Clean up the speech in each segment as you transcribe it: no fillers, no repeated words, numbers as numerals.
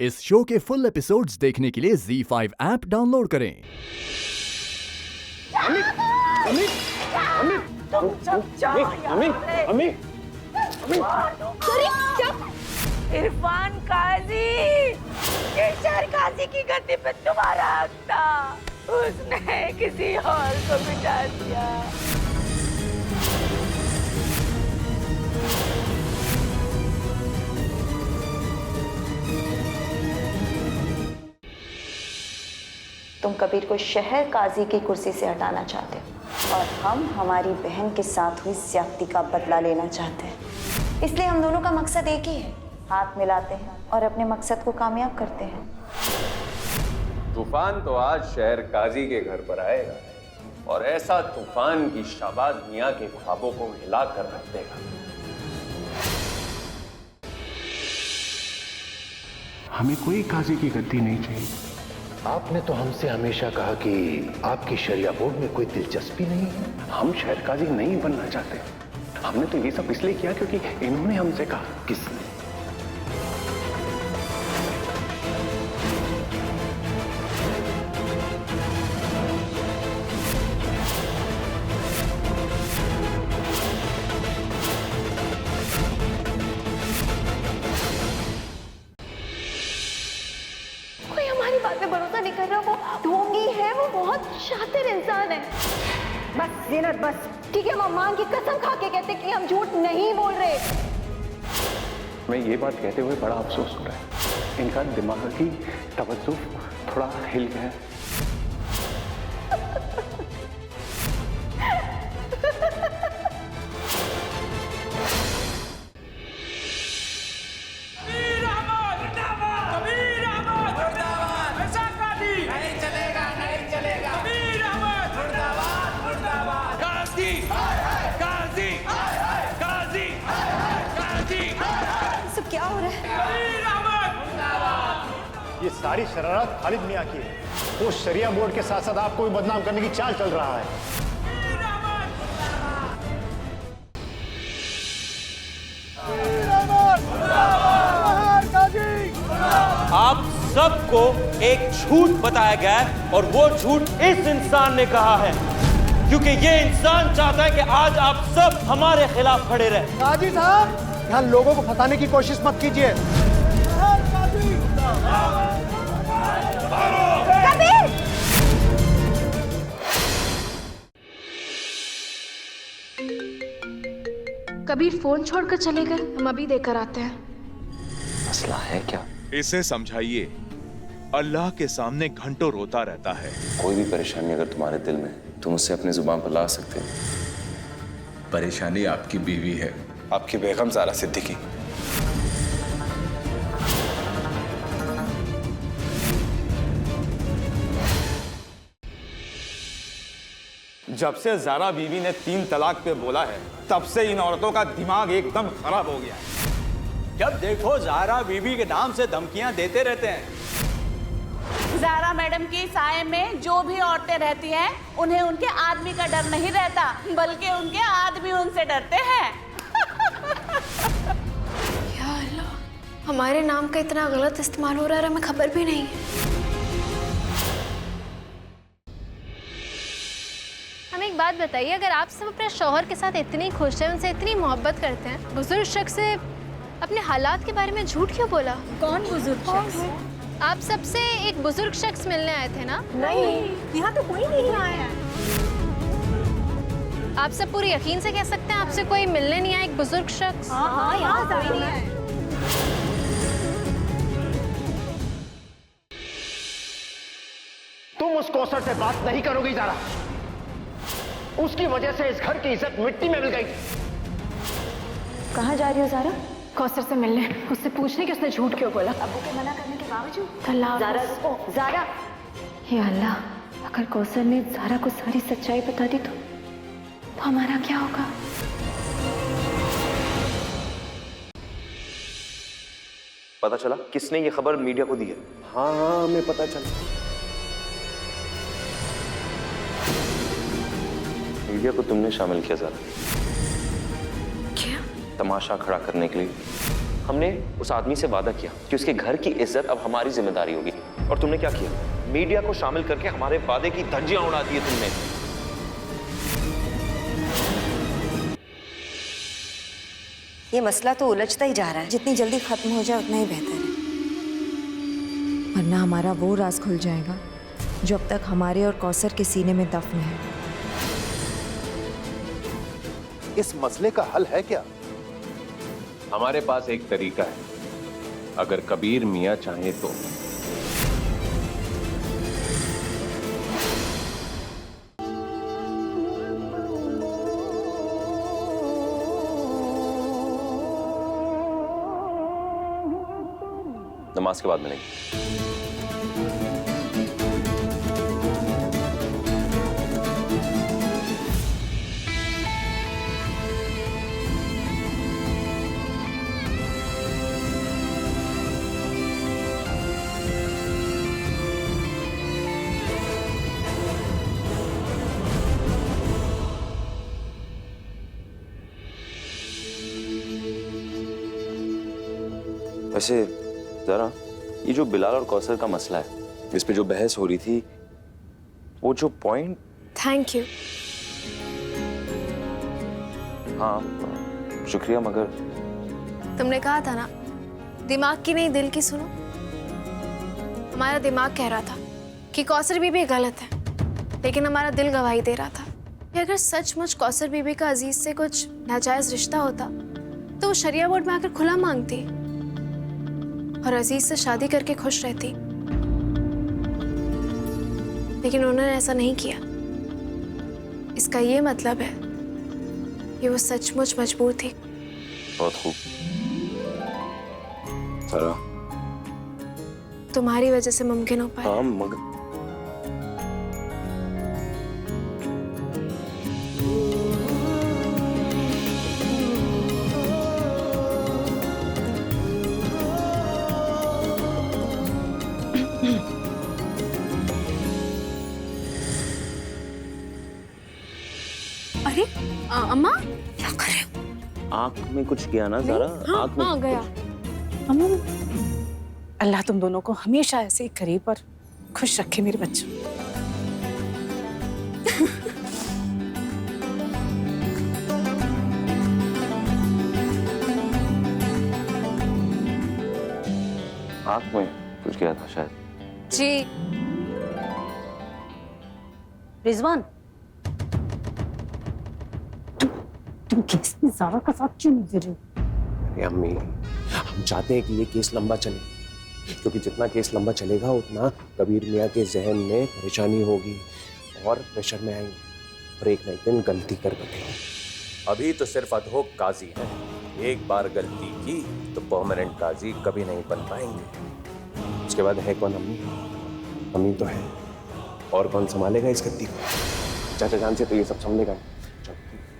इस शो के full episodes देखने के लिए ZEE5 ऐप डाउनलोड करें। इरफान काजी, केशर काजी की गद्दी पे तुम्हारा हक था, उसने किसी और को बिठा दिया। तुम कबीर को शहर काजी की कुर्सी से हटाना चाहते हो और हम हमारी बहन के साथ हुई ज्यादती का बदला लेना चाहते हैं। इसलिए हम दोनों का मकसद एक ही है, हाथ मिलाते हैं और अपने मकसद को कामयाब करते हैं। तूफान तो आज शहर काजी के घर पर आएगा और ऐसा तूफान की शाबाज मियां के ख्वाबों को हिला कर रख देगा। हमें कोई काजी की गद्दी नहीं चाहिए। आपने तो हमसे हमेशा कहा कि आपकी शरिया बोर्ड में कोई दिलचस्पी नहीं है। हम शहर काजी नहीं बनना चाहते। हमने तो ये सब इसलिए किया क्योंकि इन्होंने हमसे कहा। किसने? कोई हमारी बात पे भरोसा नहीं कर रहा। वो ढोंगी है, वो बहुत शातिर इंसान है। बस जीनत बस, ठीक है। हम अम्मान की कसम खा के कहते कि हम झूठ नहीं बोल रहे। मैं ये बात कहते हुए बड़ा अफसोस हो रहा है। इनका दिमाग की तवज्जो थोड़ा हिल गया है। क्या हो रहा है? ये सारी शरारत खालिद मियां की है। वो शरिया बोर्ड के साथ साथ आपको भी बदनाम करने की चाल चल रहा है। आप सबको एक झूठ बताया गया है और वो झूठ इस इंसान ने कहा है, क्योंकि ये इंसान चाहता है कि आज आप सब हमारे खिलाफ खड़े रहे। काजी साहब, यहाँ लोगों को फंसाने की कोशिश मत कीजिए। कबीर फोन छोड़कर चले गए। हम अभी देकर आते हैं। मसला है क्या? इसे समझाइए, अल्लाह के सामने घंटों रोता रहता है। कोई भी परेशानी अगर तुम्हारे दिल में, तुम उससे अपनी जुबान पर ला सकते हो। परेशानी आपकी बीवी है, आपकी बेगम ज़ारा सिद्दीकी। जब से ज़ारा बीवी ने 3 तलाक पे बोला है, तब से इन औरतों का दिमाग एकदम खराब हो गया है। जब देखो ज़ारा बीवी के नाम से धमकियां देते रहते हैं। ज़ारा मैडम के साए में जो भी औरतें रहती हैं, उन्हें उनके आदमी का डर नहीं रहता, बल्कि उनके आदमी उनसे डरते हैं। या अल्लाह, हमारे नाम का इतना गलत इस्तेमाल हो रहा है, हमें खबर भी नहीं है। हमें एक बात बताइए, अगर आप सब अपने शौहर के साथ इतनी खुश हैं, उनसे इतनी मोहब्बत करते हैं, बुजुर्ग शख्स से अपने हालात के बारे में झूठ क्यों बोला? कौन बुजुर्ग शख्स? आप सबसे एक बुजुर्ग शख्स मिलने आए थे ना? नहीं, यहाँ तो कोई नहीं आया है। आप सब पूरे यकीन से कह सकते हैं आपसे कोई मिलने नहीं आया, एक बुजुर्ग शख्स? हाँ, यहाँ कोई नहीं है। तुम उस कौसर से बात नहीं करोगी ज़ारा। उसकी वजह से इस घर की इज्जत मिट्टी में मिल गई। कहाँ जा रही हो ज़ारा? कौसर से मिलने, उससे पूछने कि उसने झूठ क्यों बोला। अब्बू के मना करने के बावजूद। ज़ारा, ज़ारा, या अल्लाह, अगर कौसर ने ज़ारा को सारी सच्चाई बता दी तो हमारा क्या होगा? पता चला किसने ये खबर मीडिया को दी है? हाँ हाँ, हमें पता चला। मीडिया को तुमने शामिल किया ज़ारा। क्या? तमाशा खड़ा करने के लिए हमने उस आदमी से वादा किया कि उसके घर की इज्जत अब हमारी जिम्मेदारी होगी, और तुमने क्या किया? मीडिया को शामिल करके हमारे वादे की धज्जियां उड़ा दी है तुमने। ये मसला तो उलझता ही जा रहा है, जितनी जल्दी खत्म हो जाए उतना ही बेहतर है, वरना हमारा वो राज खुल जाएगा जो अब तक हमारे और कौसर के सीने में दफन है। इस मसले का हल है क्या? हमारे पास एक तरीका है, अगर कबीर मियां चाहे तो। नमाज के बाद मिलेंगे। वैसे जरा ये जो बिलाल और कौसर का मसला है, इस पे जो बहस हो रही थी, वो जो पॉइंट। Thank you. हाँ शुक्रिया, मगर तुमने कहा था ना, दिमाग की नहीं दिल की सुनो। हमारा दिमाग कह रहा था कि कौसर बीबी गलत है, लेकिन हमारा दिल गवाही दे रहा था कि अगर सचमुच कौसर बीबी का अजीज से कुछ नाजायज रिश्ता होता तो वो शरिया बोर्ड में आकर खुला मांगती और अजीज से शादी करके खुश रहती, लेकिन उन्होंने ऐसा नहीं किया। इसका ये मतलब है कि वो सचमुच मजबूर थी। बहुत खूब सारा, तुम्हारी वजह से मुमकिन हो पाया। हाँ मगर अरे अम्मा क्या कर रहे हो? आंख में कुछ गया ना सारा? हाँ, आंख में हाँ गया। अम्मा, अल्लाह तुम दोनों को हमेशा ऐसे ही करीब और खुश रखे मेरे बच्चों। आंख में कुछ गया था शायद। जी रिजवान, तुम केस में ज़ारा का साथ क्यों नहीं दे रहे हो? अरे अम्मी, हम चाहते हैं कि ये केस लंबा चले, क्योंकि जितना केस लंबा चलेगा उतना कबीर मियाँ के जहन में परेशानी होगी और प्रेशर में आएंगे और एक न एक दिन गलती कर बैठेंगे। अभी तो सिर्फ अधोक काजी है, एक बार गलती की तो परमानेंट काजी कभी नहीं बन पाएंगे। उसके बाद है कौन? अम्मी, अम्मी तो है, और कौन संभालेगा इस गद्दी को? चाचा जान से तो ये सब संभलेगा।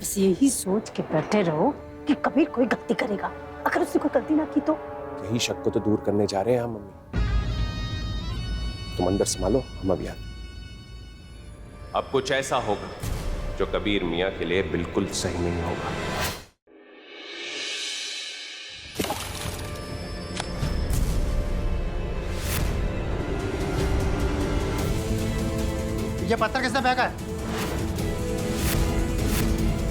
बस यही सोच के बैठे रहो कि कबीर कोई गलती करेगा, अगर उसने कोई गलती ना की तो। यही शक को तो दूर करने जा रहे हैं हम अम्मी। तुम अंदर संभालो, हम अभी आते। अब कुछ ऐसा होगा जो कबीर मियाँ के लिए बिल्कुल सही नहीं होगा। ये पत्थर किसने फेंका है?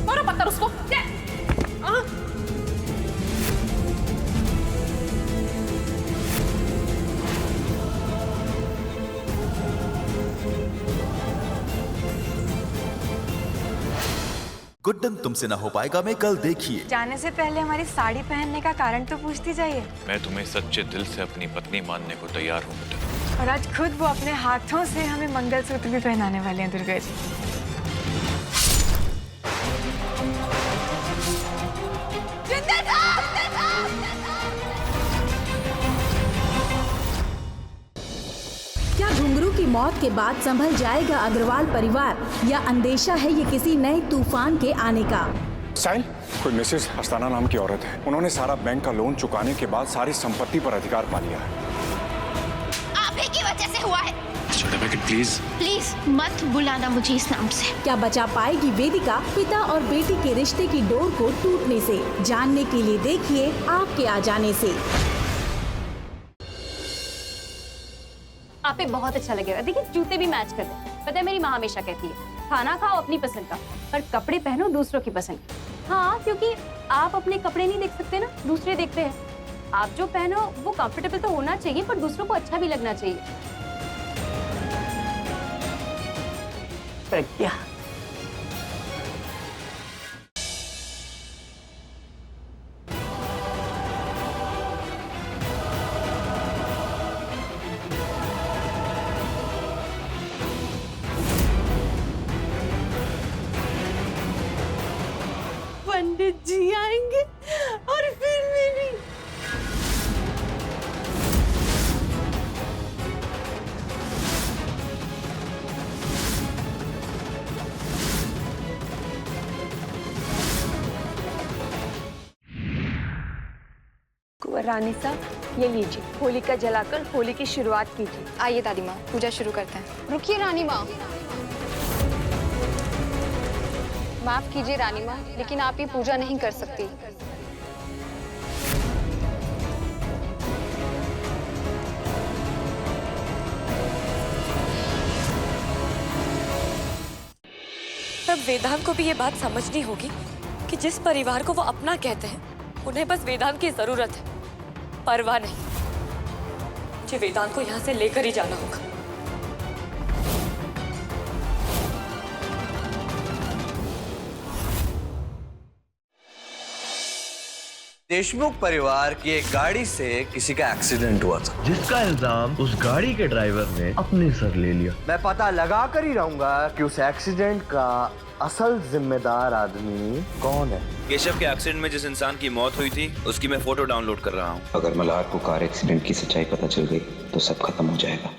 मारो पत्थर उसको। गुड्डन तुमसे ना हो पाएगा में कल देखिए। जाने से पहले हमारी साड़ी पहनने का कारण तो पूछती जाइए। मैं तुम्हें सच्चे दिल से अपनी पत्नी मानने को तैयार हूँ बेटा। और आज खुद वो अपने हाथों से हमें मंगलसूत्र भी पहनाने वाले हैं दुर्गा जी। क्या घुंघरू की मौत के बाद संभल जाएगा अग्रवाल परिवार, या अंदेशा है ये किसी नए तूफान के आने का? साहिल, कोई मिसेस हस्ताना नाम की औरत है, उन्होंने सारा बैंक का लोन चुकाने के बाद सारी संपत्ति पर अधिकार पा लिया है। आप ही की वजह से हुआ है। Certificate please. प्लीज मत बुलाना मुझे इस नाम से। क्या बचा पाएगी वेदिका पिता और बेटी के रिश्ते की डोर को टूटने से? जानने के लिए देखिए आपके आ जाने से। आप पे बहुत अच्छा लगेगा। देखिए जूते भी मैच कर दे। पता है मेरी माँ हमेशा कहती है खाना खाओ अपनी पसंद का, पर कपड़े पहनो दूसरों की पसंद का। हाँ, क्योंकि आप अपने कपड़े नहीं देख सकते ना, दूसरे देखते हैं। आप जो पहनो वो कंफर्टेबल तो होना चाहिए, पर दूसरों को अच्छा भी लगना चाहिए। प्रज्ञा, पंडित जी आएंगे और फिर मेरी कुंवर रानी साहब, ये लीजिए, होलिका जलाकर होली की शुरुआत कीजिए। आइए दादी माँ, पूजा शुरू करते हैं। रुकिए रानी माँ। माफ कीजिए रानी माँ, लेकिन आप ये पूजा नहीं कर सकती। तब वेदांत को भी ये बात समझनी होगी कि जिस परिवार को वो अपना कहते हैं उन्हें बस वेदांत की जरूरत है, परवाह नहीं। मुझे वेदांत को यहाँ से लेकर ही जाना होगा। देशमुख परिवार की एक गाड़ी से किसी का एक्सीडेंट हुआ था, जिसका इल्जाम उस गाड़ी के ड्राइवर ने अपने सर ले लिया। मैं पता लगा कर ही रहूंगा कि उस एक्सीडेंट का असल जिम्मेदार आदमी कौन है। केशव के एक्सीडेंट में जिस इंसान की मौत हुई थी उसकी मैं फोटो डाउनलोड कर रहा हूँ। अगर मल्हार को कार एक्सीडेंट की सच्चाई पता चल गई तो सब खत्म हो जाएगा।